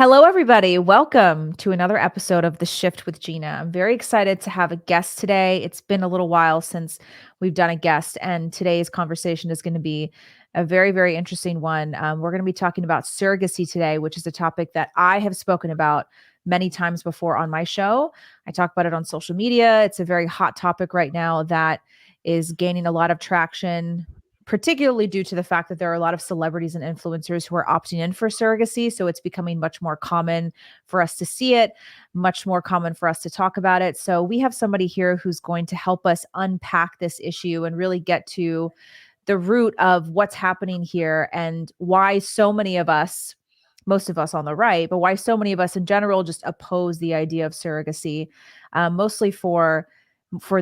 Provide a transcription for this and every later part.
Hello, everybody. Welcome to another episode of The Shift with Gina. I'm very excited to have a guest today. It's been a little while since we've done a guest, and today's conversation is going to be a very, very interesting one. We're going to be talking about surrogacy today, which is a topic that I have spoken about many times before on my show. I talk about it on social media. It's a very hot topic right now that is gaining a lot of traction, particularly due to the fact that there are a lot of celebrities and influencers who are opting in for surrogacy. So it's becoming much more common for us to see it, much more common for us to talk about it. So we have somebody here who's going to help us unpack this issue and really get to the root of what's happening here and why so many of us, most of us on the right, but why so many of us in general just oppose the idea of surrogacy, mostly for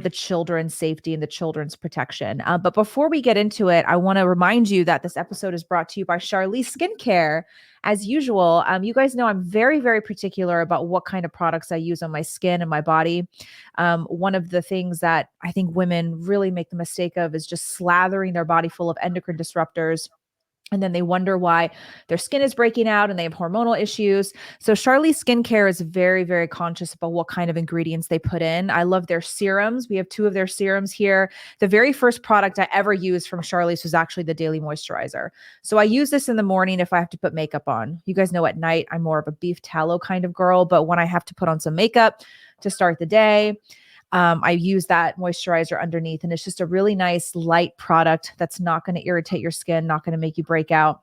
the children's safety and the children's protection. But before we get into it, I want to remind you that this episode is brought to you by Charlize Skincare. As usual, you guys know I'm very, very particular about what kind of products I use on my skin and my body. One of the things that I think women really make the mistake of is just slathering their body full of endocrine disruptors, and then they wonder why their skin is breaking out and they have hormonal issues. So Charlize Skincare is very, very conscious about what kind of ingredients they put in. I love their serums. We have two of their serums here. The very first product I ever used from Charlize was actually the daily moisturizer. So I use this in the morning if I have to put makeup on. You guys know at night I'm more of a beef tallow kind of girl, but when I have to put on some makeup to start the day, I use that moisturizer underneath, and it's just a really nice light product that's not going to irritate your skin, not going to make you break out.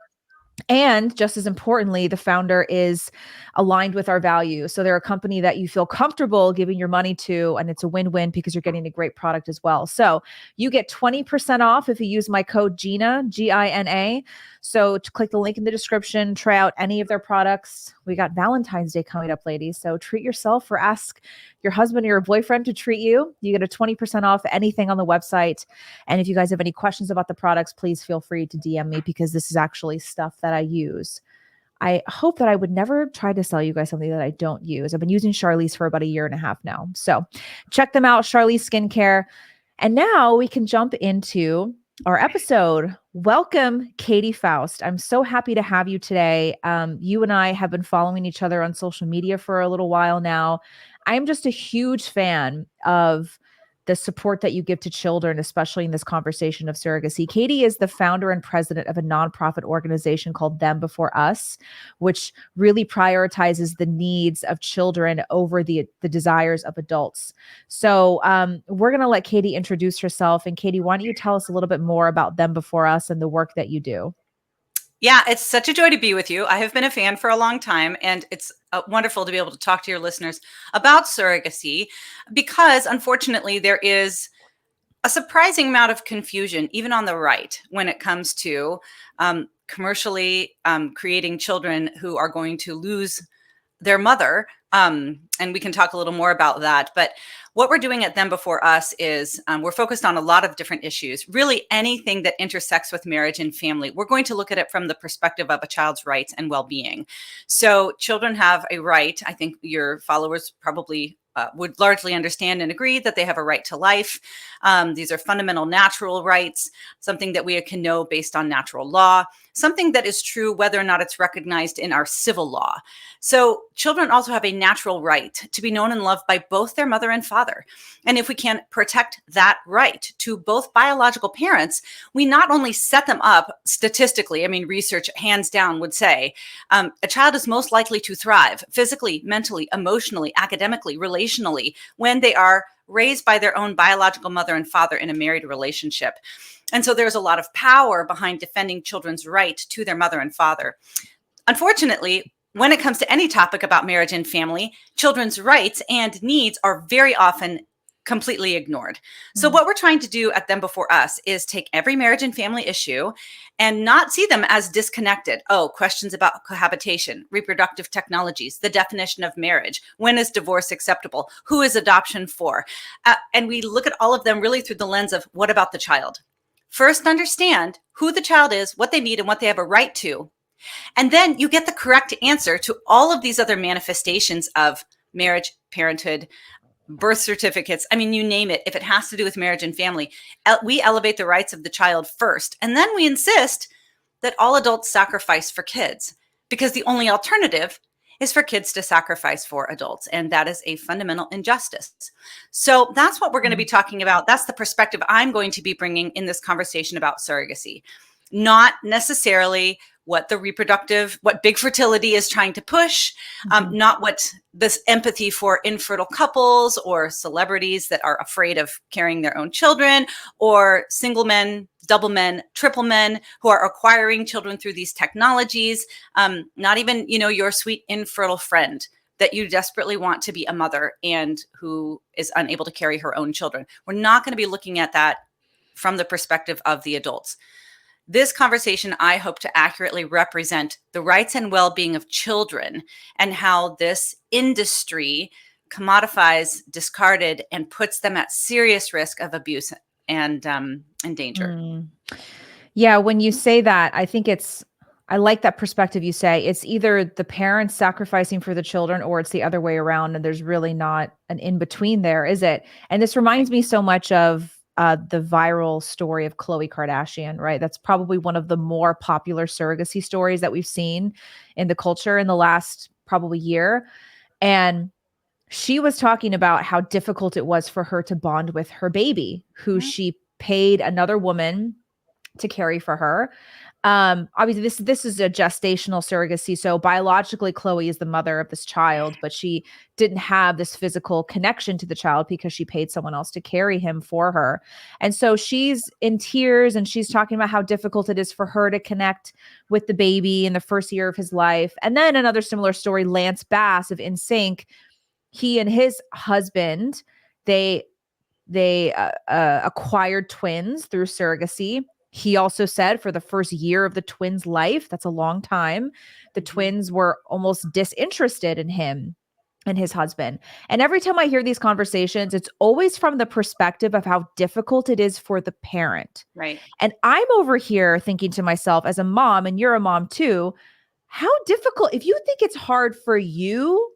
And just as importantly, the founder is aligned with our values. So they're a company that you feel comfortable giving your money to, and it's a win-win because you're getting a great product as well. So you get 20% off if you use my code Gina, Gina. So to click the link in the description, try out any of their products. We got Valentine's Day coming up, ladies. So treat yourself or ask your husband or your boyfriend to treat you. You get a 20% off anything on the website. And if you guys have any questions about the products, please feel free to DM me because this is actually stuff that I use. I hope that I would never try to sell you guys something that I don't use. I've been using Charlize for about a year and a half now. So check them out, Charlize Skincare. And now we can jump into our episode. Welcome, Katy Faust. I'm so happy to have you today. You and I have been following each other on social media for a little while now. I'm just a huge fan of the support that you give to children, especially in this conversation of surrogacy. Katy is the founder and president of a nonprofit organization called Them Before Us, which really prioritizes the needs of children over the desires of adults. So we're going to let Katy introduce herself. And Katy, why don't you tell us a little bit more about Them Before Us and the work that you do? Yeah, it's such a joy to be with you. I have been a fan for a long time, and it's wonderful to be able to talk to your listeners about surrogacy because, unfortunately, there is a surprising amount of confusion, even on the right, when it comes to commercially creating children who are going to lose their mother. And we can talk a little more about that. But what we're doing at Them Before Us is we're focused on a lot of different issues, really anything that intersects with marriage and family. We're going to look at it from the perspective of a child's rights and well-being. So children have a right. I think your followers probably would largely understand and agree that they have a right to life. These are fundamental natural rights, something that we can know based on natural law, something that is true whether or not it's recognized in our civil law. So children also have a natural right to be known and loved by both their mother and father. And if we can protect that right to both biological parents, we not only set them up statistically, I mean, research hands down would say a child is most likely to thrive physically, mentally, emotionally, academically, relationally when they are raised by their own biological mother and father in a married relationship. And so there's a lot of power behind defending children's right to their mother and father. Unfortunately, when it comes to any topic about marriage and family, children's rights and needs are very often completely ignored. So what we're trying to do at Them Before Us is take every marriage and family issue and not see them as disconnected. Oh, questions about cohabitation, reproductive technologies, the definition of marriage, when is divorce acceptable, who is adoption for? And we look at all of them really through the lens of what about the child? First, understand who the child is, what they need, and what they have a right to. And then you get the correct answer to all of these other manifestations of marriage, parenthood, birth certificates. I mean, you name it. If it has to do with marriage and family, we elevate the rights of the child first. And then we insist that all adults sacrifice for kids because the only alternative is for kids to sacrifice for adults. And that is a fundamental injustice. So that's what we're going to be Mm. talking about. That's the perspective I'm going to be bringing in this conversation about surrogacy, not necessarily what big fertility is trying to push, Mhm. not what this empathy for infertile couples or celebrities that are afraid of carrying their own children, or single men, double men, triple men who are acquiring children through these technologies. Not even, your sweet infertile friend that you desperately want to be a mother and who is unable to carry her own children. We're not going to be looking at that from the perspective of the adults. This conversation, I hope to accurately represent the rights and well-being of children and how this industry commodifies, discarded, and puts them at serious risk of abuse and danger. Mm. Yeah, when you say that, I like that perspective you say. It's either the parents sacrificing for the children or it's the other way around, and there's really not an in between there, is it? And this Right. reminds me so much of the viral story of Khloe Kardashian, right? That's probably one of the more popular surrogacy stories that we've seen in the culture in the last probably year. And she was talking about how difficult it was for her to bond with her baby, who Mhm. she paid another woman to carry for her. Obviously, this is a gestational surrogacy, so biologically, Chloe is the mother of this child, but she didn't have this physical connection to the child because she paid someone else to carry him for her. And so she's in tears and she's talking about how difficult it is for her to connect with the baby in the first year of his life. And then another similar story, Lance Bass of NSYNC, he and his husband, they acquired twins through surrogacy. He also said for the first year of the twins' life, that's a long time, the Mhm. twins were almost disinterested in him and his husband. And every time I hear these conversations, it's always from the perspective of how difficult it is for the parent. Right. And I'm over here thinking to myself, as a mom, and you're a mom too, how difficult, if you think it's hard for you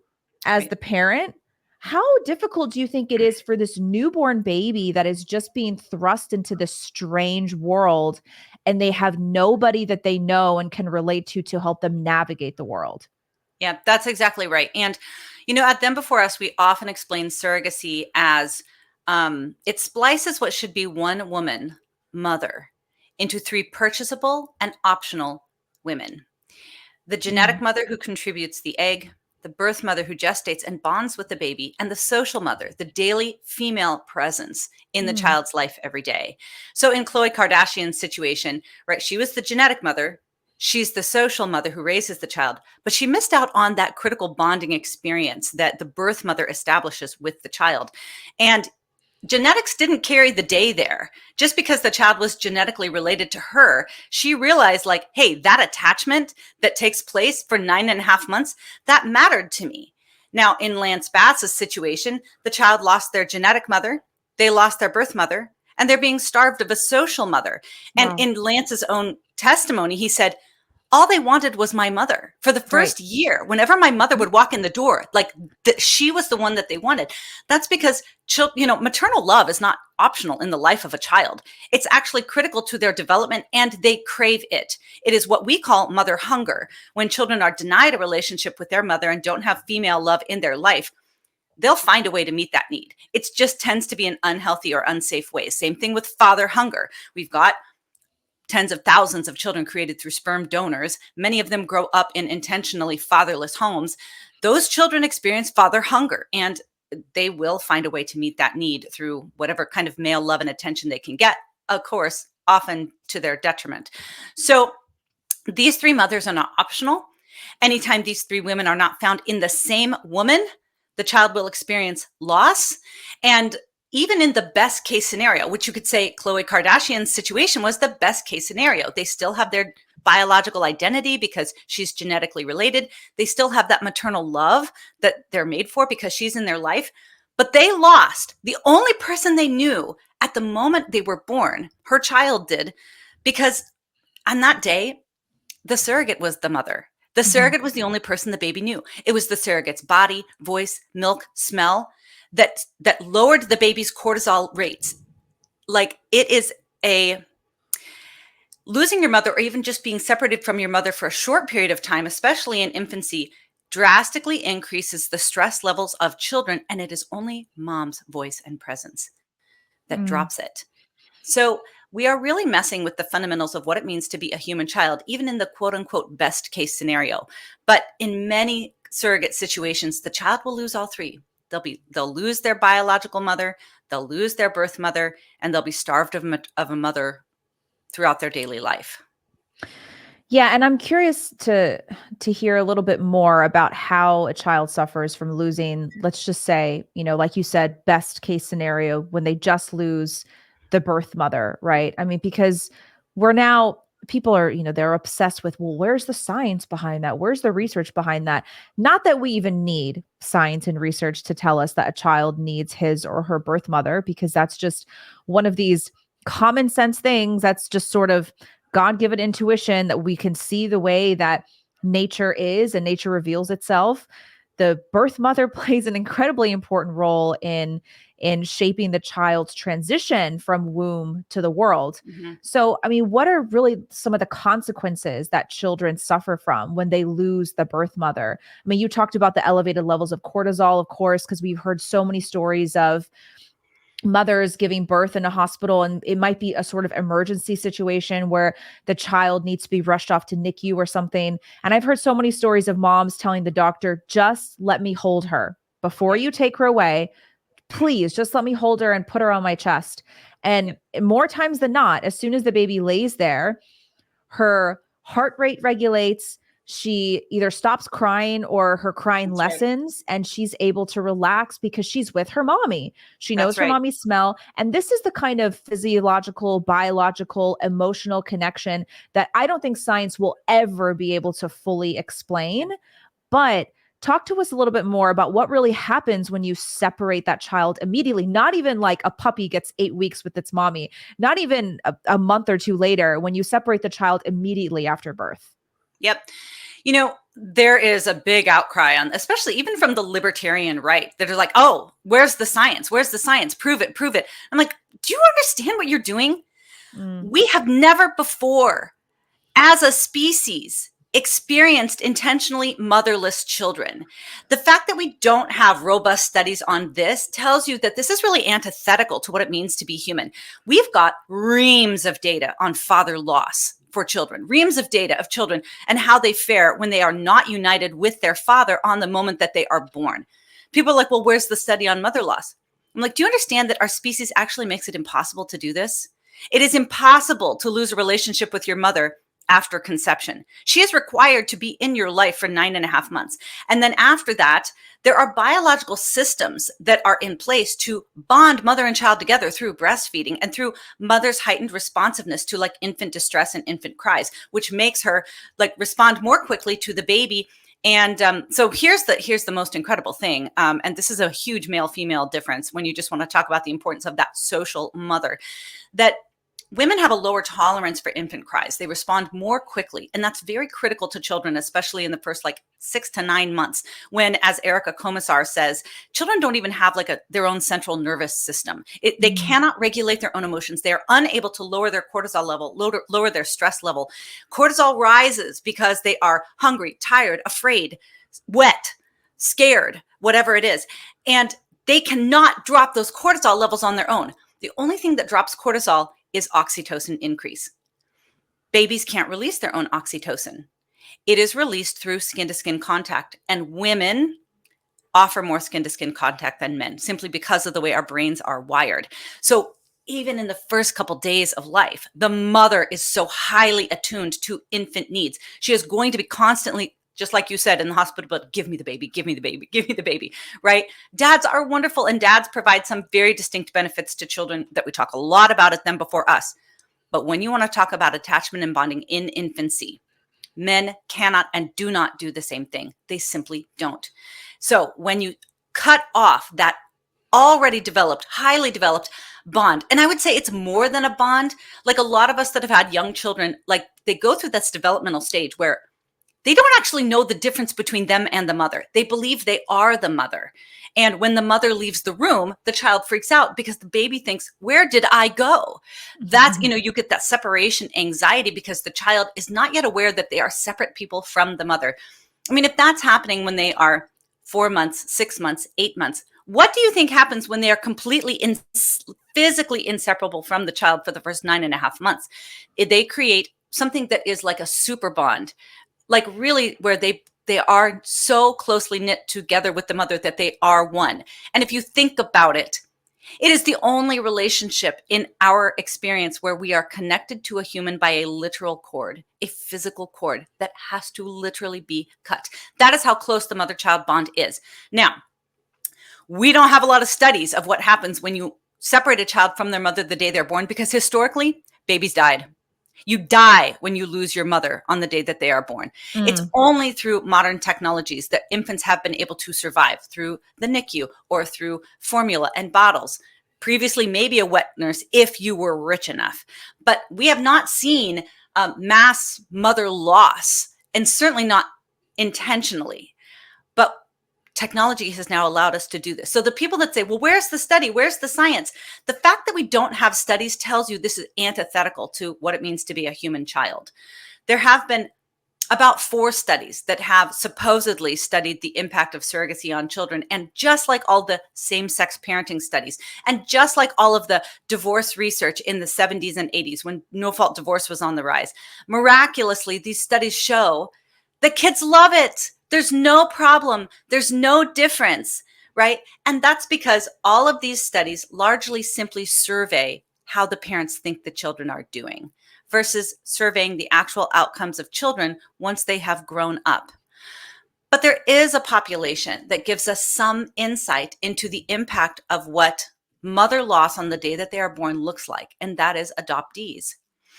as Right. the parent, how difficult do you think it is for this newborn baby that is just being thrust into this strange world and they have nobody that they know and can relate to help them navigate the world? Yeah, that's exactly right. And, at Them Before Us, we often explain surrogacy as it splices what should be one woman, mother, into three purchasable and optional women: the genetic Mm, mother who contributes the egg, the birth mother who gestates and bonds with the baby, and the social mother, the daily female presence in the mm, child's life every day. So in Khloe Kardashian's situation, right, she was the genetic mother. She's the social mother who raises the child, but she missed out on that critical bonding experience that the birth mother establishes with the child. And genetics didn't carry the day there. Just because the child was genetically related to her, she realized, like, hey, that attachment that takes place for 9.5 months, that mattered to me. Now, in Lance Bass's situation, the child lost their genetic mother, they lost their birth mother, and they're being starved of a social mother. And wow. in Lance's own testimony, he said, all they wanted was my mother for the Right. first year. Whenever my mother Mhm. would walk in the door, like, she was the one that they wanted. That's because maternal love is not optional in the life of a child. It's actually critical to their development, and they crave it. It is what we call mother hunger. When children are denied a relationship with their mother and don't have female love in their life, they'll find a way to meet that need. It just tends to be in unhealthy or unsafe ways. Same thing with father hunger. We've got tens of thousands of children created through sperm donors. Many of them grow up in intentionally fatherless homes. Those children experience father hunger, and they will find a way to meet that need through whatever kind of male love and attention they can get, of course, often to their detriment. So these three mothers are not optional. Anytime these three women are not found in the same woman, the child will experience loss. And even in the best case scenario, which you could say Khloe Kardashian's situation was the best case scenario, they still have their biological identity because she's genetically related. They still have that maternal love that they're made for because she's in their life. But they lost the only person they knew at the moment they were born. Her child did, because on that day, the surrogate was the mother. The Mhm. surrogate was the only person the baby knew. It was the surrogate's body, voice, milk, smell that lowered the baby's cortisol rates. Like, it is a losing your mother, or even just being separated from your mother for a short period of time, especially in infancy, drastically increases the stress levels of children, and it is only mom's voice and presence that Mm. drops it. So we are really messing with the fundamentals of what it means to be a human child, even in the quote unquote best case scenario. But in many surrogate situations, the child will lose all three. They'll lose their biological mother, they'll lose their birth mother, and they'll be starved of a mother throughout their daily life. Yeah, and I'm curious to hear a little bit more about how a child suffers from losing, let's just say, like you said, best case scenario when they just lose the birth mother, right? I mean, because we're now people are, they're obsessed with, well, where's the science behind that? Where's the research behind that? Not that we even need science and research to tell us that a child needs his or her birth mother, because that's just one of these common sense things that's just sort of God-given intuition that we can see the way that nature is and nature reveals itself. The birth mother plays an incredibly important role in shaping the child's transition from womb to the world. Mhm. So, I mean, what are really some of the consequences that children suffer from when they lose the birth mother? I mean, you talked about the elevated levels of cortisol, of course, because we've heard so many stories of mothers giving birth in a hospital, and it might be a sort of emergency situation where the child needs to be rushed off to NICU or something. And I've heard so many stories of moms telling the doctor, just let me hold her before Yep. you take her away. Please just let me hold her and put her on my chest. And Yep. more times than not, as soon as the baby lays there, her heart rate regulates. She either stops crying or her crying That's right. lessens, and she's able to relax because she's with her mommy. She knows That's her right. mommy's smell. And this is the kind of physiological, biological, emotional connection that I don't think science will ever be able to fully explain. But talk to us a little bit more about what really happens when you separate that child immediately. Not even like a puppy gets 8 weeks with its mommy, not even a month or two later, when you separate the child immediately after birth. Yep. There is a big outcry on, especially even from the libertarian right, that are like, oh, where's the science? Where's the science? Prove it, prove it. I'm like, do you understand what you're doing? Mm. We have never before, as a species, experienced intentionally motherless children. The fact that we don't have robust studies on this tells you that this is really antithetical to what it means to be human. We've got reams of data on father loss for children, reams of data of children and how they fare when they are not united with their father on the moment that they are born. People are like, well, where's the study on mother loss? I'm like, do you understand that our species actually makes it impossible to do this? It is impossible to lose a relationship with your mother after conception. She is required to be in your life for 9.5 months. And then after that, there are biological systems that are in place to bond mother and child together through breastfeeding and through mother's heightened responsiveness to like infant distress and infant cries, which makes her like respond more quickly to the baby. And so here's the most incredible thing. And this is a huge male female difference when you just want to talk about the importance of that social mother, that women have a lower tolerance for infant cries. They respond more quickly. And that's very critical to children, especially in the first like 6 to 9 months, when, as Erica Komisar says, children don't even have like their own central nervous system. They Mm. cannot regulate their own emotions. They are unable to lower their cortisol level, lower their stress level. Cortisol rises because they are hungry, tired, afraid, wet, scared, whatever it is. And they cannot drop those cortisol levels on their own. The only thing that drops cortisol is oxytocin increase. Babies can't release their own oxytocin. It is released through skin to skin contact, and women offer more skin to skin contact than men simply because of the way our brains are wired. So even in the first couple days of life, the mother is so highly attuned to infant needs. She is going to be constantly, just like you said in the hospital, but give me the baby, give me the baby, give me the baby, right? Dads are wonderful, and dads provide some very distinct benefits to children that we talk a lot about at them before us. But when you want to talk about attachment and bonding in infancy, men cannot and do not do the same thing. They simply don't. So when you cut off that already developed, highly developed bond, and I would say it's more than a bond. Like a lot of us that have had young children, like they go through this developmental stage where they don't actually know the difference between them and the mother. They believe they are the mother. And when the mother leaves the room, the child freaks out because the baby thinks, where did I go? That's, you get that separation anxiety because the child is not yet aware that they are separate people from the mother. I mean, if that's happening when they are 4 months, 6 months, 8 months, what do you think happens when they are physically inseparable from the child for the first 9.5 months? They create something that is like a super bond, like really where they are so closely knit together with the mother that they are one. And if you think about it, it is the only relationship in our experience where we are connected to a human by a literal cord, a physical cord that has to literally be cut. That is how close the mother-child bond is. Now, we don't have a lot of studies of what happens when you separate a child from their mother the day they're born, because historically, babies died. You die when you lose your mother on the day that they are born. It's Mm. only through modern technologies that infants have been able to survive, through the NICU or through formula and bottles. Previously, maybe a wet nurse if you were rich enough. But we have not seen mass mother loss, and certainly not intentionally. But technology has now allowed us to do this. So the people that say, well, where's the study? Where's the science? The fact that we don't have studies tells you this is antithetical to what it means to be a human child. There have been about 4 studies that have supposedly studied the impact of surrogacy on children. And just like all the same-sex parenting studies, and just like all of the divorce research in the 70s and 80s when no-fault divorce was on the rise, miraculously, these studies show that kids love it. There's no problem. There's no difference, right? And that's because all of these studies largely simply survey how the parents think the children are doing versus surveying the actual outcomes of children once they have grown up. But there is a population that gives us some insight into the impact of what mother loss on the day that they are born looks like, and that is adoptees.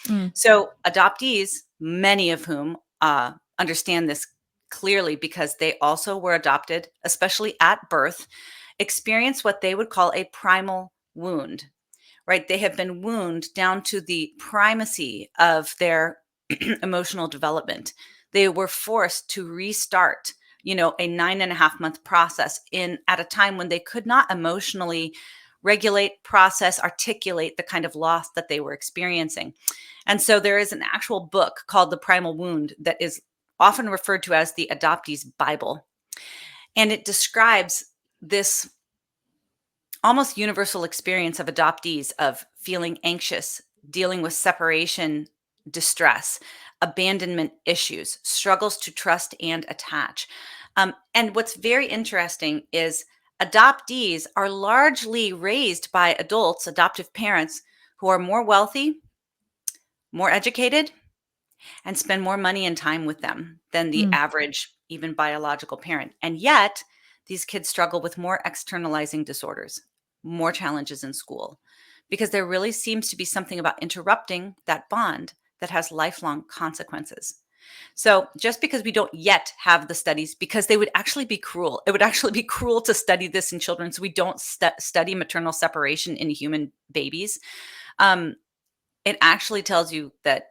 Mm. So adoptees, many of whom understand this clearly because they also were adopted, especially at birth, experience what they would call a primal wound, right? They have been wounded down to the primacy of their emotional development. They were forced to restart, a 9.5 month process at a time when they could not emotionally regulate, process, articulate the kind of loss that they were experiencing. And so there is an actual book called The Primal Wound that is often referred to as the adoptee's Bible. And it describes this almost universal experience of adoptees of feeling anxious, dealing with separation distress, abandonment issues, struggles to trust and attach. And what's very interesting is adoptees are largely raised by adults, adoptive parents, who are more wealthy, more educated, and spend more money and time with them than the Mm. average, even biological parent. And yet, these kids struggle with more externalizing disorders, more challenges in school, because there really seems to be something about interrupting that bond that has lifelong consequences. So just because we don't yet have the studies, because they would actually be cruel, it would actually be cruel to study this in children. So we don't study maternal separation in human babies. Um, it actually tells you that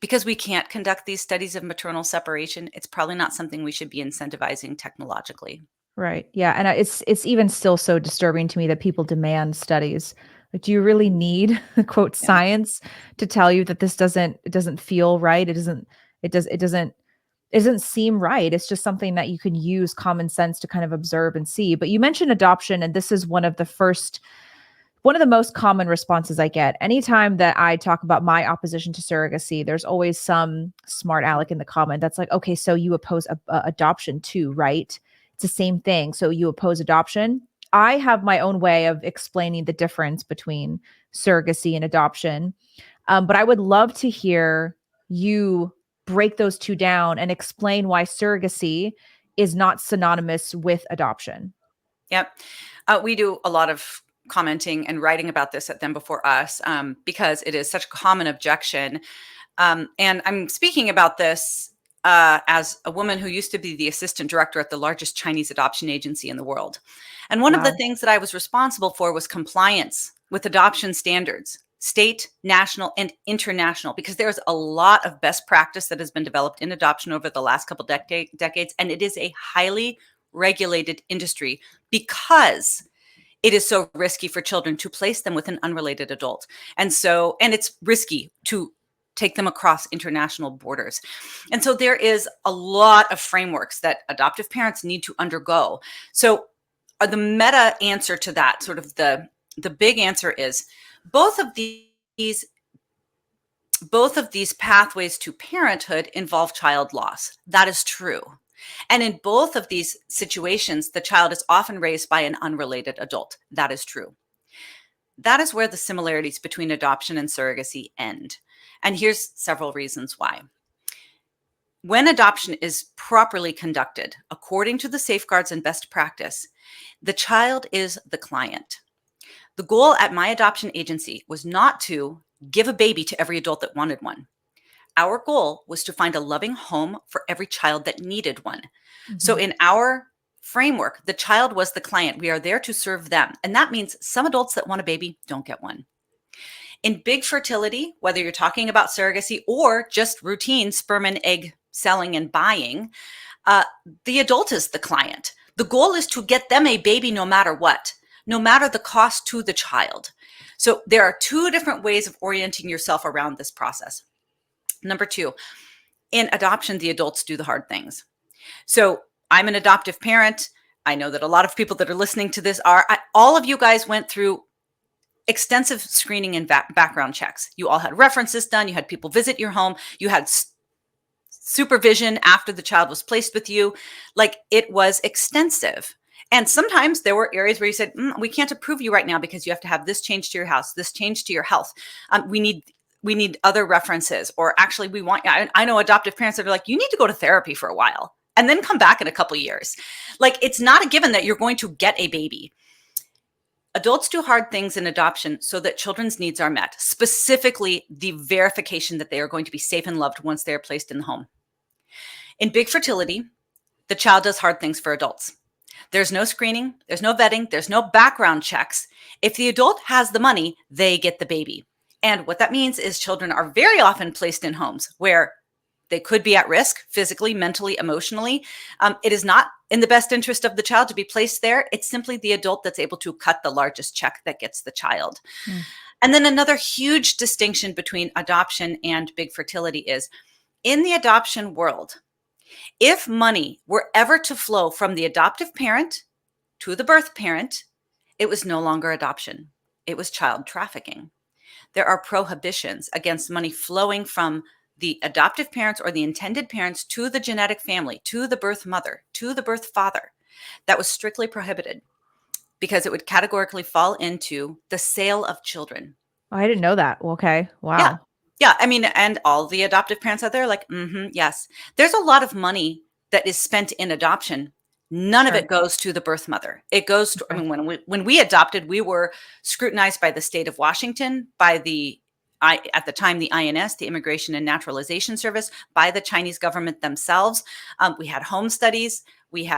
because we can't conduct these studies of maternal separation, it's probably not something we should be incentivizing technologically. Right. Yeah, and it's even still so disturbing to me that people demand studies. Like, do you really need quote Yeah. science to tell you that this doesn't feel right? It doesn't seem right. It's just something that you can use common sense to kind of observe and see. But you mentioned adoption, and this is one of the most common responses I get. Anytime that I talk about my opposition to surrogacy, there's always some smart aleck in the comment that's like, okay, so you oppose adoption too, right? It's the same thing. So you oppose adoption. I have my own way of explaining the difference between surrogacy and adoption. But I would love to hear you break those two down and explain why surrogacy is not synonymous with adoption. Yep. We do a lot of commenting and writing about this at Them Before Us, because it is such a common objection. And I'm speaking about this as a woman who used to be the assistant director at the largest Chinese adoption agency in the world. And one of the Wow. things that I was responsible for was compliance with adoption standards, state, national, and international, because there's a lot of best practice that has been developed in adoption over the last couple decades. And it is a highly regulated industry because it is so risky for children to place them with an unrelated adult. And it's risky to take them across international borders. And so there is a lot of frameworks that adoptive parents need to undergo. So the meta answer to that, sort of the big answer is both of these pathways to parenthood involve child loss. That is true. And in both of these situations, the child is often raised by an unrelated adult. That is true. That is where the similarities between adoption and surrogacy end. And here's several reasons why. When adoption is properly conducted, according to the safeguards and best practice, the child is the client. The goal at my adoption agency was not to give a baby to every adult that wanted one. Our goal was to find a loving home for every child that needed one. Mm-hmm. So in our framework, the child was the client. We are there to serve them. And that means some adults that want a baby don't get one. In big fertility, whether you're talking about surrogacy or just routine sperm and egg selling and buying, the adult is the client. The goal is to get them a baby no matter what, no matter the cost to the child. So there are two different ways of orienting yourself around this process. Number two, in adoption, the adults do the hard things. So I'm an adoptive parent. I know that a lot of people that are listening to this are. All of you guys went through extensive screening and background checks. You all had references done. You had people visit your home. You had supervision after the child was placed with you. Like, it was extensive. And sometimes there were areas where you said, we can't approve you right now because you have to have this change to your house, this change to your health. We need other references, or actually we want, I know adoptive parents that are like, you need to go to therapy for a while and then come back in a couple of years. Like, it's not a given that you're going to get a baby. Adults do hard things in adoption so that children's needs are met, specifically the verification that they are going to be safe and loved once they are placed in the home. In big fertility, the child does hard things for adults. There's no screening, there's no vetting, there's no background checks. If the adult has the money, they get the baby. And what that means is children are very often placed in homes where they could be at risk physically, mentally, emotionally. It is not in the best interest of the child to be placed there. It's simply the adult that's able to cut the largest check that gets the child. Mm. And then another huge distinction between adoption and big fertility is, in the adoption world, if money were ever to flow from the adoptive parent to the birth parent, it was no longer adoption. It was child trafficking. There are prohibitions against money flowing from the adoptive parents or the intended parents to the genetic family, to the birth mother, to the birth father. That was strictly prohibited because it would categorically fall into the sale of children. Oh, I didn't know that. Okay. Wow. Yeah. Yeah. I mean, and all the adoptive parents out there are like, yes. There's a lot of money that is spent in adoption. None of it goes to the birth mother. It goes to, I mean, when we adopted, we were scrutinized by the state of Washington, by at the time, the INS, the Immigration and Naturalization Service, by the Chinese government themselves. We had home studies. We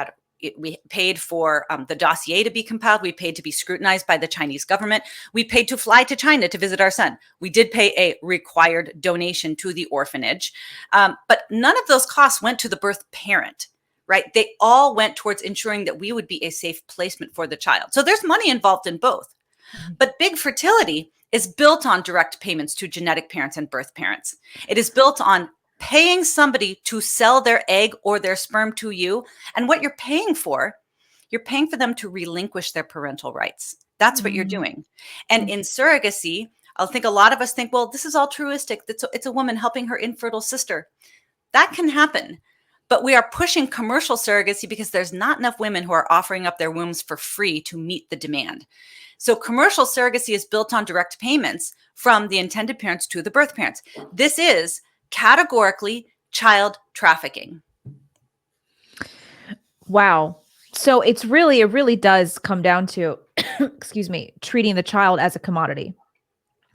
paid for the dossier to be compiled. We paid to be scrutinized by the Chinese government. We paid to fly to China to visit our son. We did pay a required donation to the orphanage. But none of those costs went to the birth parent, right? They all went towards ensuring that we would be a safe placement for the child. So there's money involved in both. Mm-hmm. But big fertility is built on direct payments to genetic parents and birth parents. It is built on paying somebody to sell their egg or their sperm to you. And what you're paying for them to relinquish their parental rights. That's what you're doing. And in surrogacy, I think a lot of us think, well, this is altruistic. It's a woman helping her infertile sister. That can happen. But we are pushing commercial surrogacy because there's not enough women who are offering up their wombs for free to meet the demand. So commercial surrogacy is built on direct payments from the intended parents to the birth parents. This is categorically child trafficking. Wow. So it really does come down to, excuse me, treating the child as a commodity,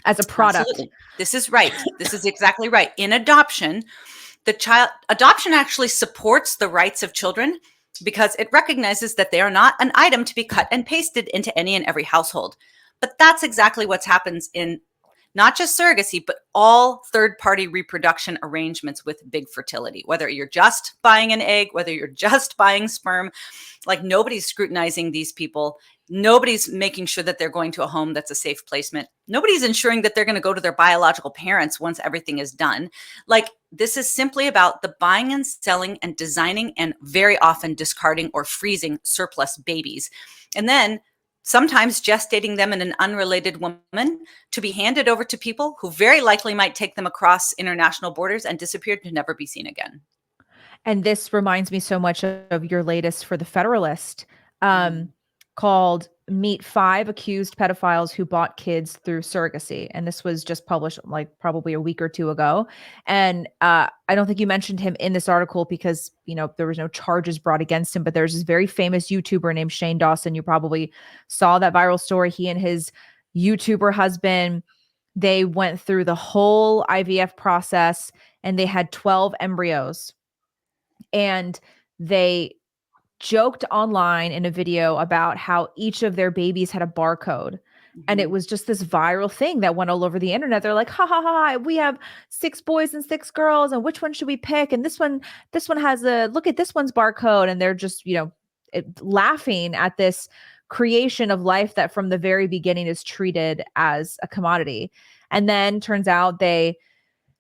as a product. Absolutely. This is right. This is exactly right. In adoption, adoption actually supports the rights of children because it recognizes that they are not an item to be cut and pasted into any and every household. But that's exactly what happens in not just surrogacy, but all third-party reproduction arrangements with big fertility, whether you're just buying an egg, whether you're just buying sperm. Like, nobody's scrutinizing these people. Nobody's making sure that they're going to a home that's a safe placement. Nobody's ensuring that they're going to go to their biological parents once everything is done. Like, this is simply about the buying and selling and designing and very often discarding or freezing surplus babies. And then sometimes gestating them in an unrelated woman to be handed over to people who very likely might take them across international borders and disappear to never be seen again. And this reminds me so much of your latest for the Federalist, Mm. called Meet Five Accused Pedophiles Who Bought Kids Through Surrogacy. And this was just published like probably a week or two ago. And I don't think you mentioned him in this article because, there was no charges brought against him. But there's this very famous YouTuber named Shane Dawson. You probably saw that viral story. He and his YouTuber husband, they went through the whole IVF process and they had 12 embryos. And they joked online in a video about how each of their babies had a barcode. And it Mhm. was just this viral thing that went all over the internet. They're like, ha ha ha, we have 6 boys and 6 girls, and which one should we pick? And this one has a look at this one's barcode. And they're just, laughing at this creation of life that from the very beginning is treated as a commodity. And then turns out they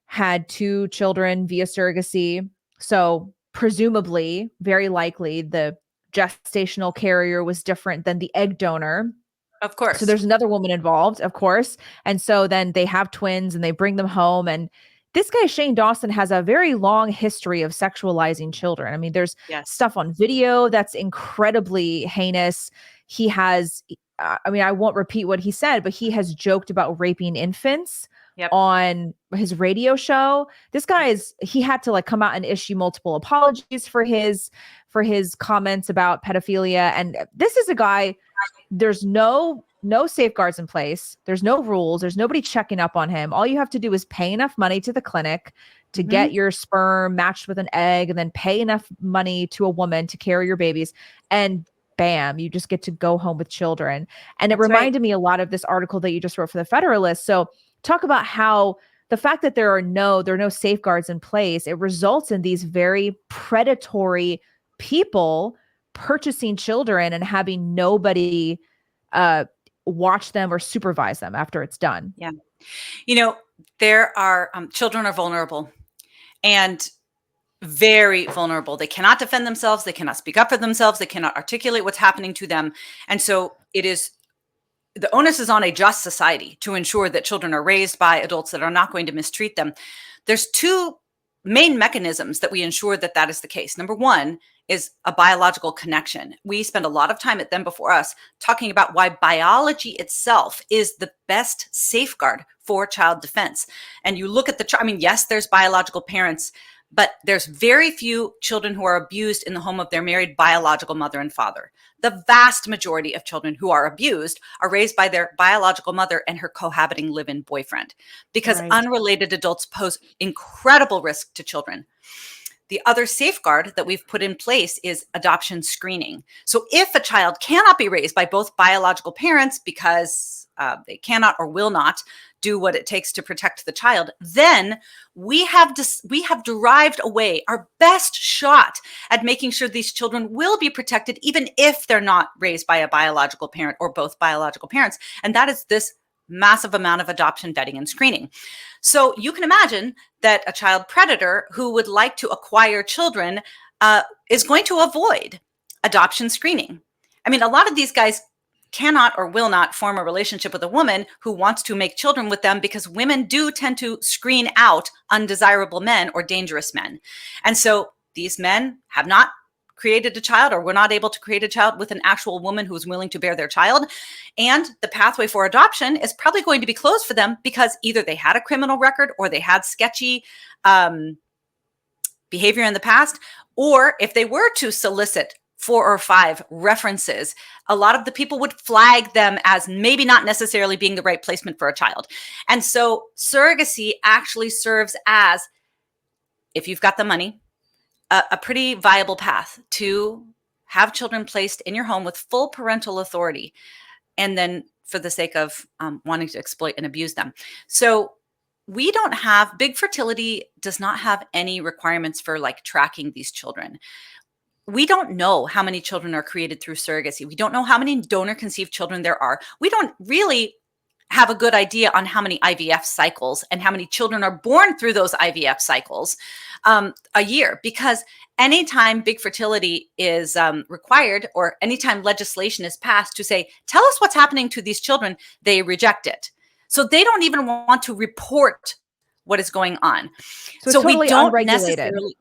had 2 children via surrogacy. So presumably, very likely, the gestational carrier was different than the egg donor. Of So course. there's another woman involved, of course. And so then they have twins and they bring them home. And this guy, Shane Dawson, has a very long history of sexualizing children. I mean, there's Yes. stuff on video that's incredibly heinous. He has, I won't repeat what he said, but he has joked about raping infants Yep. on his radio show. This guy he had to like come out and issue multiple apologies for his comments about pedophilia. And this is a guy, there's no safeguards in place. There's no rules. There's nobody checking up on him. All you have to do is pay enough money to the clinic to get Mhm. your sperm matched with an egg, and then pay enough money to a woman to carry your babies. And bam, you just get to go home with children. And it That's right. reminded me a lot of this article that you just wrote for the Federalist. So talk about how the fact that there are no safeguards in place, it results in these very predatory people purchasing children and having nobody uh, watch them or supervise them after it's done. Yeah. You know, there are children are vulnerable and very vulnerable. They cannot defend themselves. They cannot speak up for themselves. They cannot articulate what's happening to them. And so the onus is on a just society to ensure that children are raised by adults that are not going to mistreat them. There's 2 main mechanisms that we ensure that that is the case. Number one is a biological connection. We spend a lot of time at Them Before Us talking about why biology itself is the best safeguard for child defense. And you look at yes, there's biological parents, but there's very few children who are abused in the home of their married biological mother and father. The vast majority of children who are abused are raised by their biological mother and her cohabiting live-in boyfriend, because Right. unrelated adults pose incredible risk to children. The other safeguard that we've put in place is adoption screening. So if a child cannot be raised by both biological parents because they cannot or will not do what it takes to protect the child, then we have derived a way, our best shot at making sure these children will be protected, even if they're not raised by a biological parent or both biological parents. And that is this massive amount of adoption vetting and screening. So you can imagine that a child predator who would like to acquire children is going to avoid adoption screening. I mean, a lot of these guys cannot or will not form a relationship with a woman who wants to make children with them, because women do tend to screen out undesirable men or dangerous men. And so these men have not created a child, or were not able to create a child with an actual woman who's willing to bear their child. And the pathway for adoption is probably going to be closed for them because either they had a criminal record or they had sketchy behavior in the past, or if they were to solicit 4 or 5 references, a lot of the people would flag them as maybe not necessarily being the right placement for a child. And so surrogacy actually serves as, if you've got the money, a pretty viable path to have children placed in your home with full parental authority, and then for the sake of wanting to exploit and abuse them. So we don't have big fertility does not have any requirements for like tracking these children. We don't know how many children are created through surrogacy. We don't know how many donor conceived children there are. We don't really have a good idea on how many IVF cycles and how many children are born through those IVF cycles a year, because anytime big fertility is required, or anytime legislation is passed to say, tell us what's happening to these children, they reject it. So they don't even want to report what is going on. So it's So we totally don't unregulated. necessarily,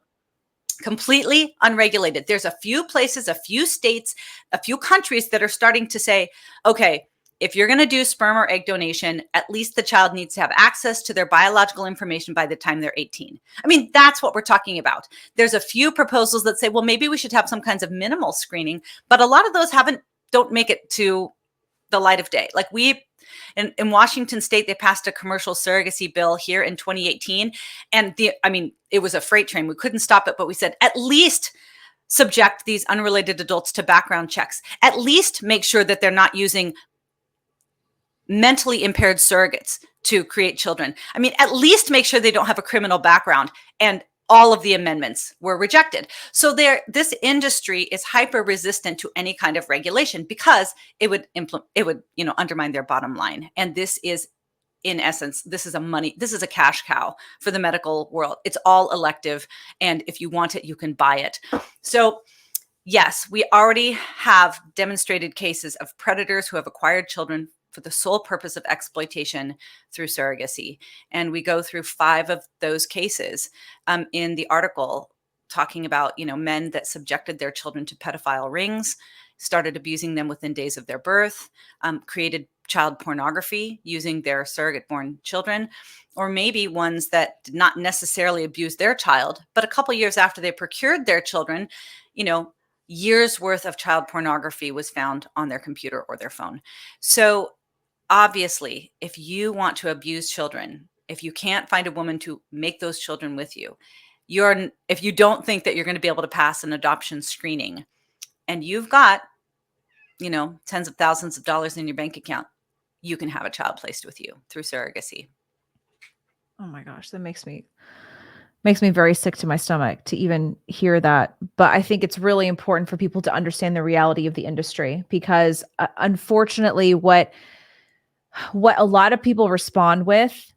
completely unregulated. There's a few places, a few states, a few countries that are starting to say, okay, if you're going to do sperm or egg donation, at least the child needs to have access to their biological information by the time they're 18. I mean, that's what we're talking about. There's a few proposals that say, well, maybe we should have some kinds of minimal screening, but a lot of those don't make it to the light of day. Like in Washington state, they passed a commercial surrogacy bill here in 2018. And it was a freight train. We couldn't stop it, but we said, at least subject these unrelated adults to background checks. At least make sure that they're not using mentally impaired surrogates to create children. I mean, at least make sure they don't have a criminal background. And all of the amendments were rejected. So this industry is hyper resistant to any kind of regulation, because it would undermine their bottom line. And this is, in essence, this is a cash cow for the medical world. It's all elective. And if you want it, you can buy it. So yes, we already have demonstrated cases of predators who have acquired children for the sole purpose of exploitation through surrogacy. And we go through 5 of those cases in the article, talking about, men that subjected their children to pedophile rings, started abusing them within days of their birth, created child pornography using their surrogate-born children, or maybe ones that did not necessarily abuse their child, but a couple years after they procured their children, years worth of child pornography was found on their computer or their phone. So obviously, if you want to abuse children, if you can't find a woman to make those children with you, if you don't think that you're going to be able to pass an adoption screening, and you've got, tens of thousands of dollars in your bank account, you can have a child placed with you through surrogacy. Oh my gosh, that makes me very sick to my stomach to even hear that. But I think it's really important for people to understand the reality of the industry, because unfortunately what a lot of people respond with,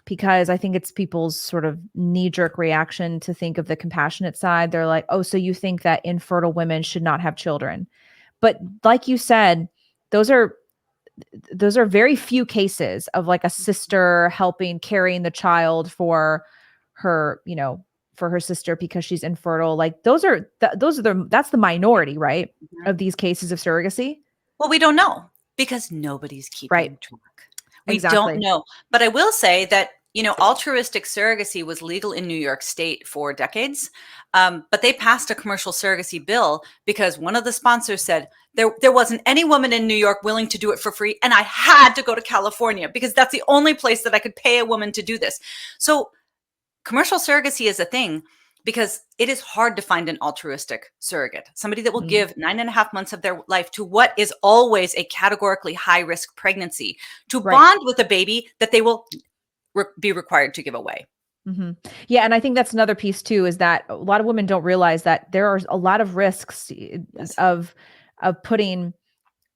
because I think it's people's sort of knee-jerk reaction to think of the compassionate side. They're like, oh, so you think that infertile women should not have children. But like you said, those are very few cases of like a sister carrying the child for her, for her sister because she's infertile. Like that's the minority, right? Mm-hmm. Of these cases of surrogacy. Well, we don't know, because nobody's keeping track. We Exactly. don't know. But I will say that, altruistic surrogacy was legal in New York State for decades. But they passed a commercial surrogacy bill because one of the sponsors said there wasn't any woman in New York willing to do it for free. And I had to go to California because that's the only place that I could pay a woman to do this. So commercial surrogacy is a thing, because it is hard to find an altruistic surrogate, somebody that will give 9.5 months of their life to what is always a categorically high risk pregnancy, to bond with a baby that they will be required to give away. Mm-hmm. Yeah. And I think that's another piece too, is that a lot of women don't realize that there are a lot of risks of putting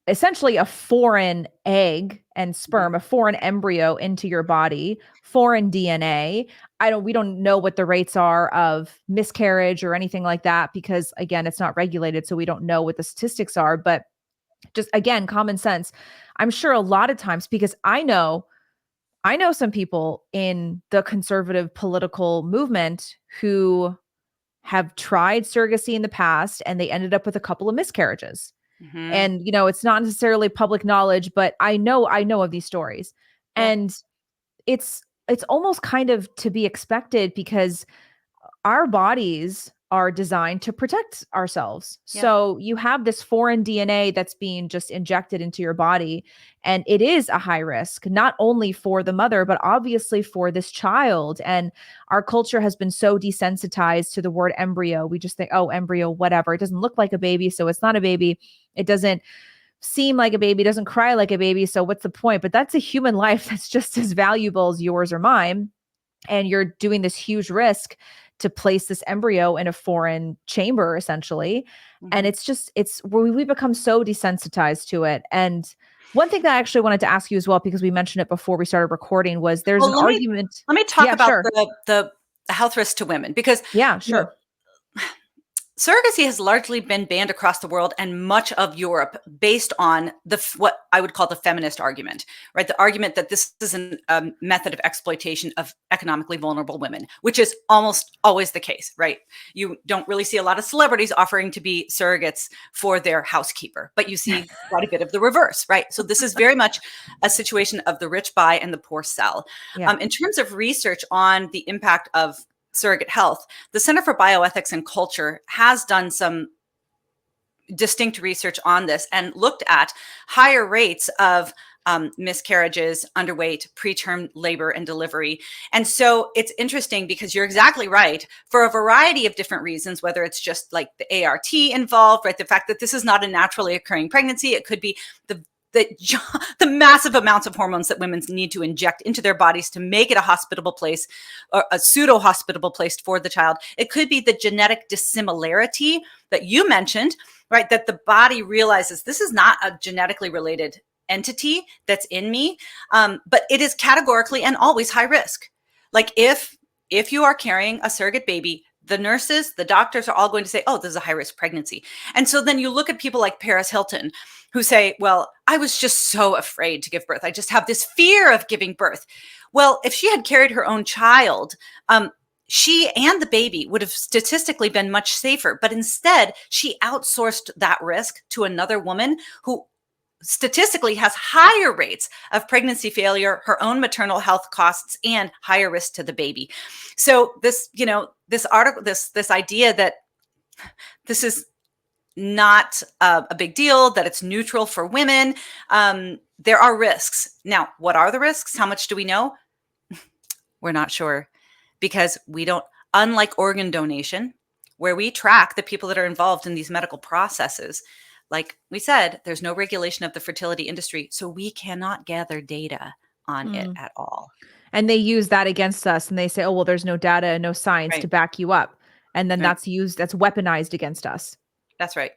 essentially a foreign egg and sperm, a foreign embryo into your body, foreign DNA. We don't know what the rates are of miscarriage or anything like that, because again, it's not regulated. So we don't know what the statistics are, but just again, common sense. I'm sure a lot of times, because I know some people in the conservative political movement who have tried surrogacy in the past and they ended up with a couple of miscarriages. Mm-hmm. And, it's not necessarily public knowledge, but I know of these stories. Yeah. And it's almost kind of to be expected, because our bodies are designed to protect ourselves. Yeah. So you have this foreign DNA that's being just injected into your body. And it is a high risk, not only for the mother, but obviously for this child. And our culture has been so desensitized to the word embryo. We just think, oh, embryo, whatever. It doesn't look like a baby, so it's not a baby. It doesn't seem like a baby, doesn't cry like a baby. So what's the point? But that's a human life that's just as valuable as yours or mine. and you're doing this huge risk to place this embryo in a foreign chamber essentially. And Mhm. it's we become so desensitized to it. And one thing that I actually wanted to ask you as well, because we mentioned it before we started recording, was there's Well, an argument. let me talk Yeah, about sure. the health risk to women because, Yeah, you know, sure. surrogacy has largely been banned across the world and much of Europe based on what I would call the feminist argument, right? The argument that this is a method of exploitation of economically vulnerable women, which is almost always the case, right? You don't really see a lot of celebrities offering to be surrogates for their housekeeper, but you see quite a bit of the reverse, right? So this is very much a situation of the rich buy and the poor sell. Yeah. In terms of research on the impact of surrogate health, the Center for Bioethics and Culture has done some distinct research on this and looked at higher rates of miscarriages, underweight, preterm labor and delivery. And so it's interesting because you're exactly right for a variety of different reasons, whether it's just like the ART involved, right? The fact that this is not a naturally occurring pregnancy, it could be the the, the massive amounts of hormones that women need to inject into their bodies to make it a hospitable place or a pseudo hospitable place for the child. It could be the genetic dissimilarity that you mentioned, right? That the body realizes this is not a genetically related entity that's in me, but it is categorically and always high risk. Like if you are carrying a surrogate baby, the nurses, the doctors are all going to say, oh, this is a high risk pregnancy. And so then you look at people like Paris Hilton who say, well, I was just so afraid to give birth. I just have this fear of giving birth. Well, if she had carried her own child, she and the baby would have statistically been much safer. But instead, she outsourced that risk to another woman who statistically has higher rates of pregnancy failure, her own maternal health costs, and higher risk to the baby. So this, this article, this idea that this is not a big deal, that it's neutral for women. There are risks. Now, what are the risks? How much do we know? We're not sure because we don't, unlike organ donation, where we track the people that are involved in these medical processes. Like we said, there's no regulation of the fertility industry, so we cannot gather data on it Mm. at all. And they use that against us and they say, oh, well, there's no data and no science to Right. back you up. And then Right. that's weaponized against us. That's right.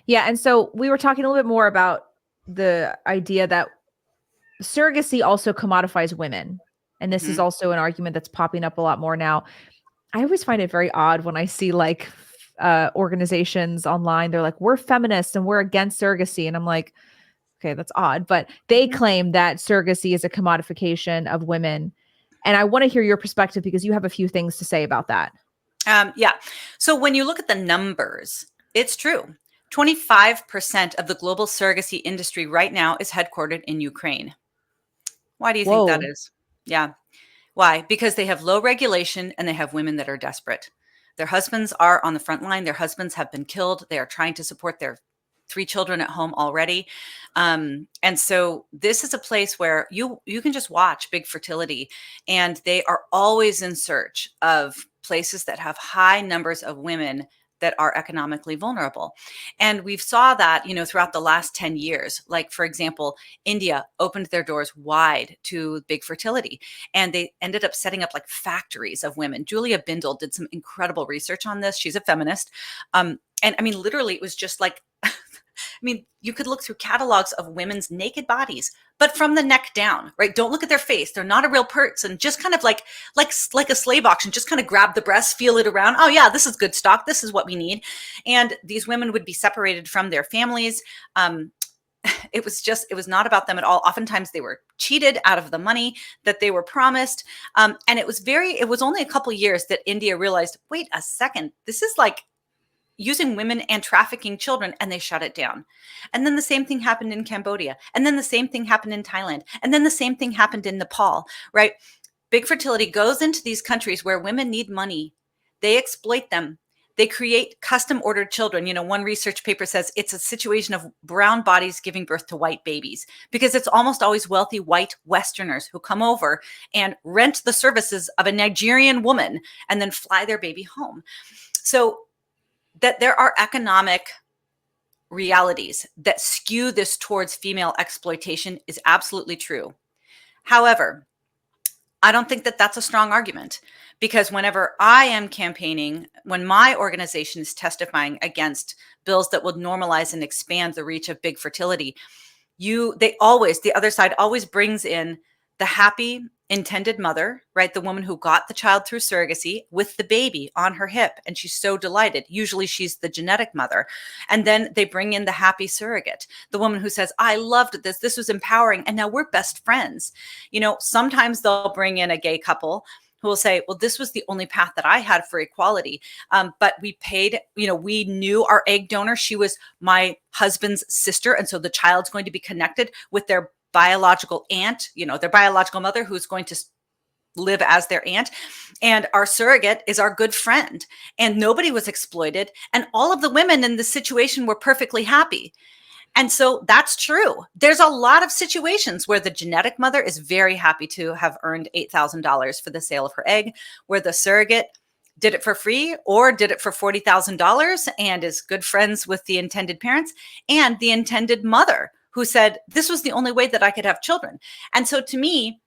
Yeah. And so we were talking a little bit more about the idea that surrogacy also commodifies women. And this is Mhm. also an argument that's popping up a lot more now. I always find it very odd when I see like organizations online. They're like, we're feminists and we're against surrogacy. And I'm like, okay, that's odd. But they Mhm. claim that surrogacy is a commodification of women. And I want to hear your perspective because you have a few things to say about that. Yeah. So when you look at the numbers, it's true. 25% of the global surrogacy industry right now is headquartered in Ukraine. Why do you think that Whoa. is? Yeah. Why? Because they have low regulation and they have women that are desperate. Their husbands are on the front line. Their husbands have been killed. They are trying to support their 3 children at home already. And so this is a place where you can just watch big fertility, and they are always in search of places that have high numbers of women that are economically vulnerable. And we've saw that, throughout the last 10 years. Like, for example, India opened their doors wide to big fertility, and they ended up setting up like factories of women. Julia Bindel did some incredible research on this. She's a feminist. And I mean, literally, it was just like, I mean, you could look through catalogs of women's naked bodies, but from the neck down, right? Don't look at their face. They're not a real person. Just kind of like a slave auction, just kind of grab the breast, feel it around. Oh yeah, this is good stock. This is what we need. And these women would be separated from their families. It was not about them at all. Oftentimes they were cheated out of the money that they were promised. And it was only a couple years that India realized, wait a second, this is like using women and trafficking children, and they shut it down. And then the same thing happened in Cambodia. And then the same thing happened in Thailand. And then the same thing happened in Nepal, right? Big fertility goes into these countries where women need money. They exploit them. They create custom ordered children. One research paper says it's a situation of brown bodies giving birth to white babies because it's almost always wealthy white Westerners who come over and rent the services of a Nigerian woman and then fly their baby home. So that there are economic realities that skew this towards female exploitation is absolutely true. However, I don't think that that's a strong argument, because whenever I am campaigning, when my organization is testifying against bills that would normalize and expand the reach of big fertility, the other side always brings in the happy intended mother, right? The woman who got the child through surrogacy with the baby on her hip, and she's so delighted. Usually she's the genetic mother. And then they bring in the happy surrogate, the woman who says, I loved this. This was empowering. And now we're best friends. Sometimes they'll bring in a gay couple who will say, well, this was the only path that I had for equality. But we paid, we knew our egg donor. She was my husband's sister. And so the child's going to be connected with their biological aunt, their biological mother, who's going to live as their aunt. And our surrogate is our good friend. And nobody was exploited. And all of the women in the situation were perfectly happy. And so that's true. There's a lot of situations where the genetic mother is very happy to have earned $8,000 for the sale of her egg, where the surrogate did it for free or did it for $40,000 and is good friends with the intended parents and the intended mother, who said, this was the only way that I could have children. And so to me,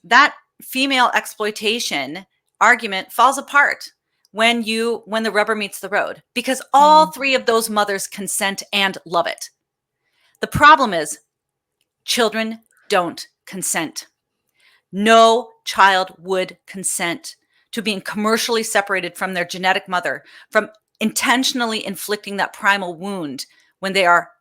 that female exploitation argument falls apart when the rubber meets the road, because all three of those mothers consent and love it. The problem is children don't consent. No child would consent to being commercially separated from their genetic mother, from intentionally inflicting that primal wound when they are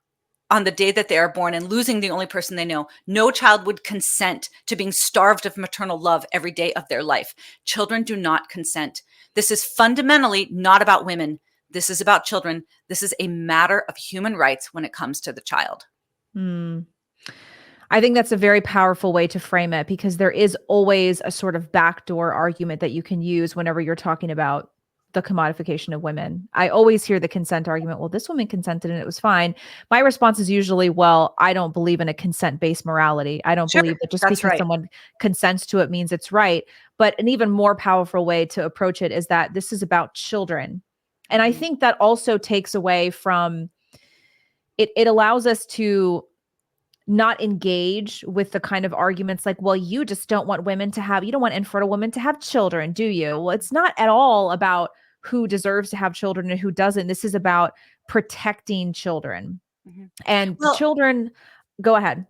on the day that they are born and losing the only person they know. No child would consent to being starved of maternal love every day of their life. Children do not consent. This is fundamentally not about women. This is about children. This is a matter of human rights when it comes to the child. I think that's a very powerful way to frame it, because there is always a sort of backdoor argument that you can use whenever you're talking about the commodification of women. I always hear the consent argument. Well, this woman consented and it was fine. My response is usually, well, I don't believe in a consent-based morality. I don't Sure, believe that just that's because right. someone consents to it means it's right. But an even more powerful way to approach it is that this is about children. And I think that also takes away from it. It allows us to not engage with the kind of arguments like, well, you just don't want you don't want infertile women to have children, do you? Well, it's not at all about who deserves to have children and who doesn't. This is about protecting children. And Well, children, go ahead.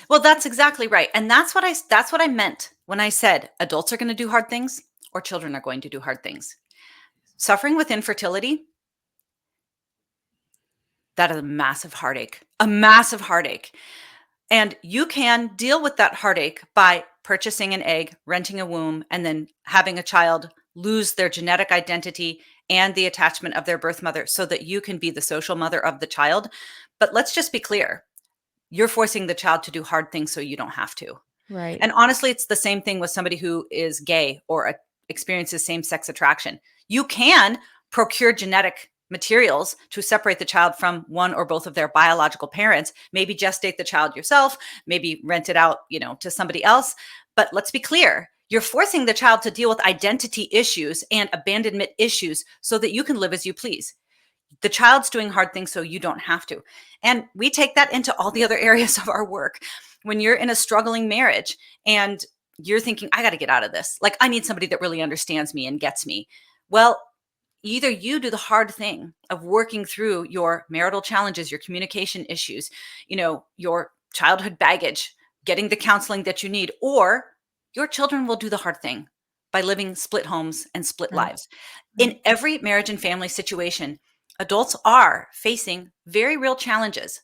well, that's exactly right. And that's what I meant when I said adults are going to do hard things or children are going to do hard things. Suffering with infertility, that is a massive heartache. A massive heartache. And you can deal with that heartache by purchasing an egg, renting a womb, and then having a child lose their genetic identity and the attachment of their birth mother so that you can be the social mother of the child. But let's just be clear. You're forcing the child to do hard things so you don't have to. Right. And honestly, it's the same thing with somebody who is gay or experiences same-sex attraction. You can procure genetic materials to separate the child from one or both of their biological parents, maybe gestate the child yourself, maybe rent it out, to somebody else. But let's be clear, you're forcing the child to deal with identity issues and abandonment issues so that you can live as you please. The child's doing hard things so you don't have to. And we take that into all the other areas of our work. When you're in a struggling marriage and you're thinking, I got to get out of this. Like, I need somebody that really understands me and gets me. Well, either you do the hard thing of working through your marital challenges, your communication issues, your childhood baggage, getting the counseling that you need, or your children will do the hard thing by living split homes and split Right. lives. In every marriage and family situation, adults are facing very real challenges,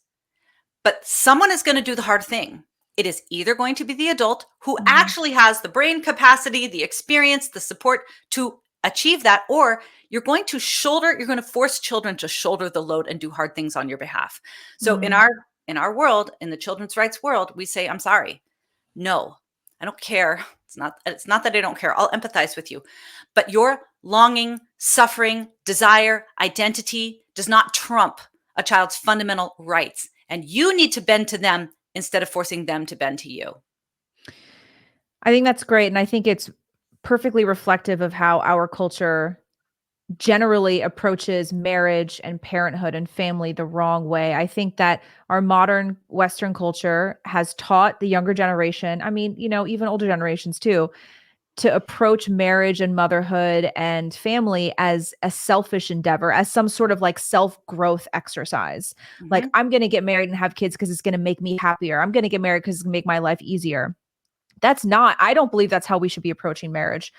but someone is going to do the hard thing. It is either going to be the adult who actually has the brain capacity, the experience, the support to achieve that, or you're going to force children to shoulder the load and do hard things on your behalf. So in our world, in the children's rights world, we say, I'm sorry. No, I don't care. It's not that I don't care. I'll empathize with you. But your longing, suffering, desire, identity does not trump a child's fundamental rights. And you need to bend to them instead of forcing them to bend to you. I think that's great. And I think it's perfectly reflective of how our culture generally approaches marriage and parenthood and family the wrong way. I think that our modern Western culture has taught the younger generation, I mean, even older generations too, to approach marriage and motherhood and family as a selfish endeavor, as some sort of like self growth exercise. Like, Hmm. I'm going to get married and have kids because it's going to make me happier. I'm going to get married because it's going to make my life easier. That's not, I don't believe that's how we should be approaching marriage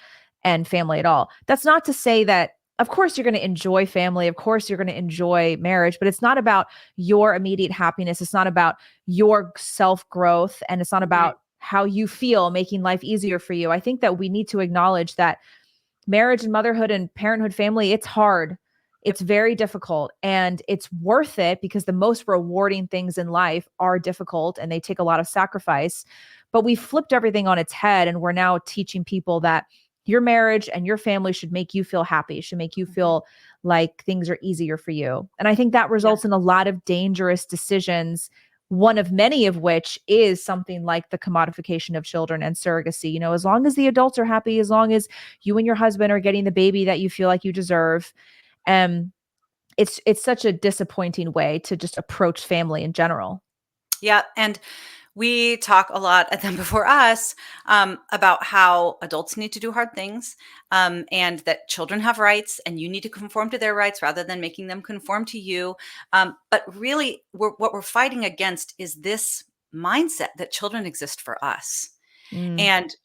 and family at all. That's not to say that, of course, you're going to enjoy family. Of course, you're going to enjoy marriage, but it's not about your immediate happiness. It's not about your self growth. And it's not Right. about how you feel making life easier for you. I think that we need to acknowledge that marriage and motherhood and parenthood, family, it's hard. Yep. It's very difficult, and it's worth it because the most rewarding things in life are difficult and they take a lot of sacrifice. But we flipped everything on its head, and we're now teaching people that your marriage and your family should make you feel happy, should make you Hmm. feel like things are easier for you. And I think that Yeah. results in a lot of dangerous decisions, one of many of which is something like the commodification of children and surrogacy. As long as the adults are happy, as long as you and your husband are getting the baby that you feel like you deserve. Um, it's such a disappointing way to just approach family in general. Yeah. And we talk a lot at them before us about how adults need to do hard things, and that children have rights and you need to conform to their rights rather than making them conform to you. But really, what we're fighting against is this mindset that children exist for us. Mm, And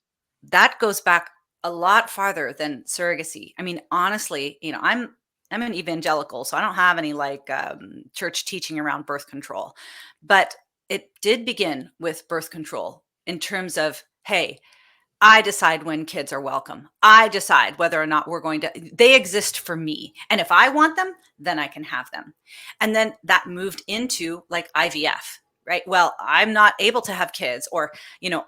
that goes back a lot farther than surrogacy. I mean, honestly, I'm an evangelical, so I don't have any like church teaching around birth control, but it did begin with birth control in terms of, hey, I decide when kids are welcome. I decide whether or not they exist for me. And if I want them, then I can have them. And then that moved into like IVF, right? Well, I'm not able to have kids, or,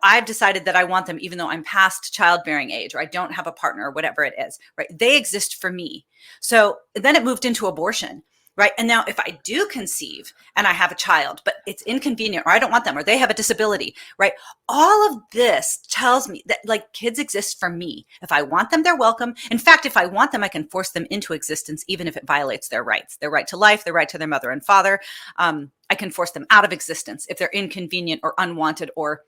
I've decided that I want them even though I'm past childbearing age, or I don't have a partner, or whatever it is, right? They exist for me. So then it moved into abortion. Right. And now, if I do conceive and I have a child, but it's inconvenient, or I don't want them, or they have a disability, right? All of this tells me that like kids exist for me. If I want them, they're welcome. In fact, if I want them, I can force them into existence, even if it violates their rights, their right to life, their right to their mother and father. I can force them out of existence if they're inconvenient or unwanted or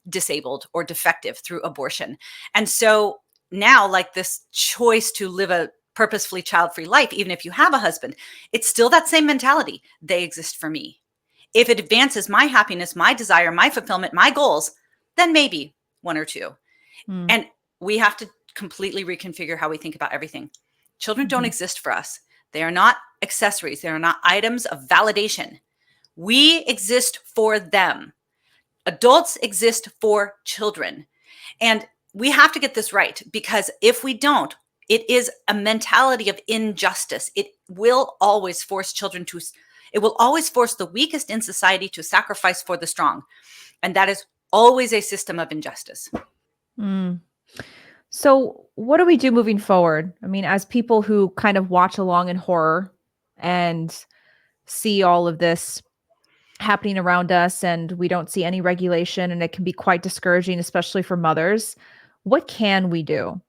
disabled or defective through abortion. And so now, like, this choice to live a purposefully child-free life, even if you have a husband, it's still that same mentality. They exist for me. If it advances my happiness, my desire, my fulfillment, my goals, then maybe one or two. mm, And we have to completely reconfigure how we think about everything. Children don't mhm, exist for us. They are not accessories. They are not items of validation. We exist for them. Adults exist for children. And we have to get this right, because if we don't, it is a mentality of injustice. It will always force the weakest in society to sacrifice for the strong. And that is always a system of injustice. mm. So, what do we do moving forward? I mean, as people who kind of watch along in horror and see all of this happening around us, and we don't see any regulation, and it can be quite discouraging, especially for mothers. What can we do?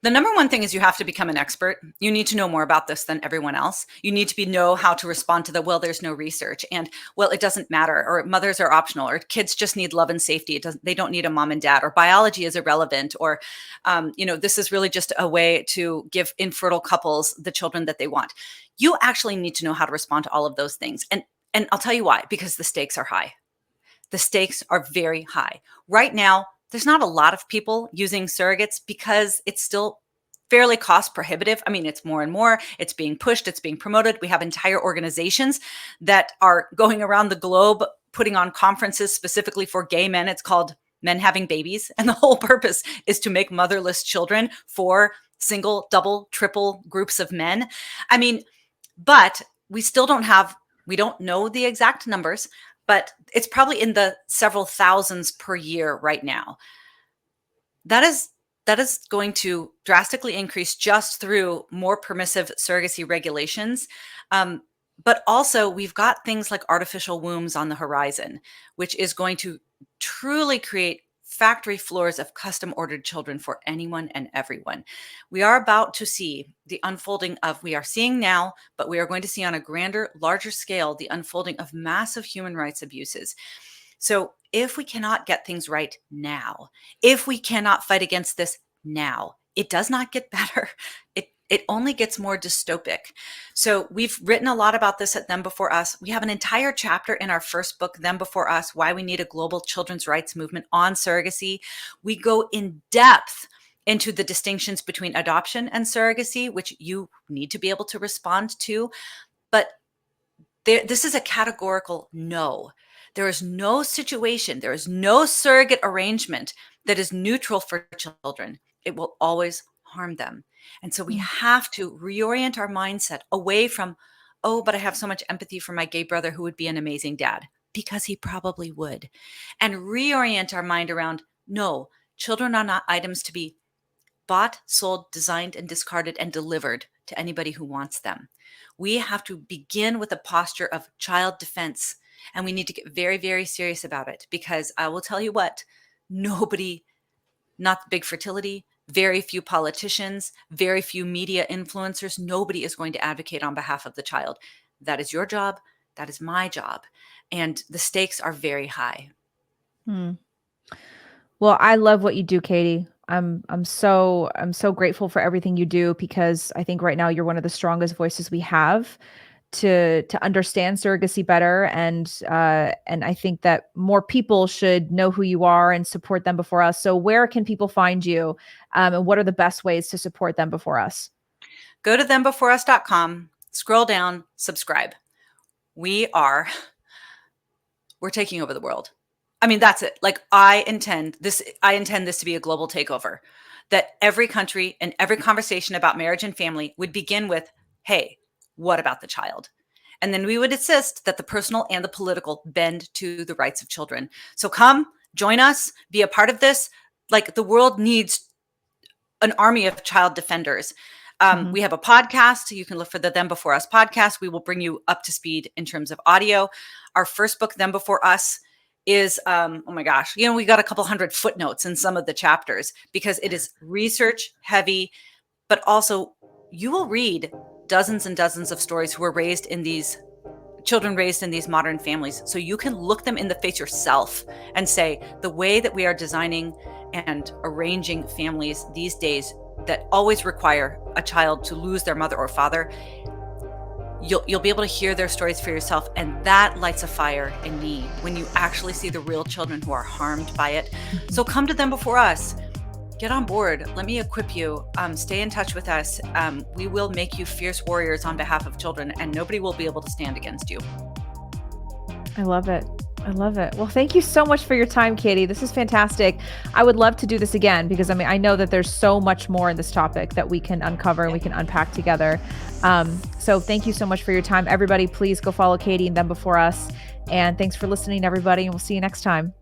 The number one thing is you have to become an expert. You need to know more about this than everyone else. You need to know how to respond to well, there's no research, and well, it doesn't matter, or mothers are optional, or kids just need love and safety. They don't need a mom and dad, or biology is irrelevant, or this is really just a way to give infertile couples the children that they want. You actually need to know how to respond to all of those things, and I'll tell you why. Because the stakes are high. The stakes are very high. Right now, there's not a lot of people using surrogates because it's still fairly cost prohibitive. I mean, it's more and more, it's being pushed, it's being promoted. We have entire organizations that are going around the globe putting on conferences specifically for gay men. It's called Men Having Babies. And the whole purpose is to make motherless children for single, double, triple groups of men. I mean, but we don't know the exact numbers, but it's probably in the several thousands per year right now. That is going to drastically increase just through more permissive surrogacy regulations. But also, we've got things like artificial wombs on the horizon, which is going to truly create factory floors of custom ordered children for anyone and everyone. We are about to see the unfolding of, we are seeing now, but we are going to see on a grander, larger scale, the unfolding of massive human rights abuses. So if we cannot get things right now, if we cannot fight against this now, it does not get better. It only gets more dystopic. So we've written a lot about this at Them Before Us. We have an entire chapter in our first book, Them Before Us, Why We Need a Global Children's Rights Movement on Surrogacy. We go in depth into the distinctions between adoption and surrogacy, which you need to be able to respond to. But this is a categorical no. There is no situation, there is no surrogate arrangement that is neutral for children. It will always harm them. And so we have to reorient our mindset away from, oh, but I have so much empathy for my gay brother who would be an amazing dad, because he probably would. And reorient our mind around, no, children are not items to be bought, sold, designed, and discarded and delivered to anybody who wants them. We have to begin with a posture of child defense, and we need to get very, very serious about it, because I will tell you what, nobody, not big fertility, very few politicians, very few media influencers, nobody is going to advocate on behalf of the child. That is your job. That is my job. And the stakes are very high. Hmm. Well, I love what you do, Katy. I'm so grateful for everything you do, because I think right now you're one of the strongest voices we have to understand surrogacy better, and I think that more people should know who you are and support Them Before Us. So where can people find you, and what are the best ways to support Them Before Us? Go to thembeforeus.com, scroll down, subscribe. We're taking over the world. I mean, that's it. Like, I intend this to be a global takeover, that every country and every conversation about marriage and family would begin with, hey, what about the child? And then we would insist that the personal and the political bend to the rights of children. So come, join us, be a part of this. Like, the world needs an army of child defenders. We have a podcast. You can look for the Them Before Us podcast. We will bring you up to speed in terms of audio. Our first book, Them Before Us, is, oh my gosh, we got a couple hundred footnotes in some of the chapters, because it is research heavy, but also you will read dozens and dozens of stories who were raised in these children raised in these modern families. So you can look them in the face yourself and say, the way that we are designing and arranging families these days that always require a child to lose their mother or father, you'll be able to hear their stories for yourself. And that lights a fire in me when you actually see the real children who are harmed by it. So come to Them Before Us. Get on board. Let me equip you. Stay in touch with us. We will make you fierce warriors on behalf of children, and nobody will be able to stand against you. I love it. I love it. Well, thank you so much for your time, Katy. This is fantastic. I would love to do this again, because I know that there's so much more in this topic that we can uncover and we can unpack together. So thank you so much for your time. Everybody, please go follow Katy and Them Before Us. And thanks for listening, everybody. And we'll see you next time.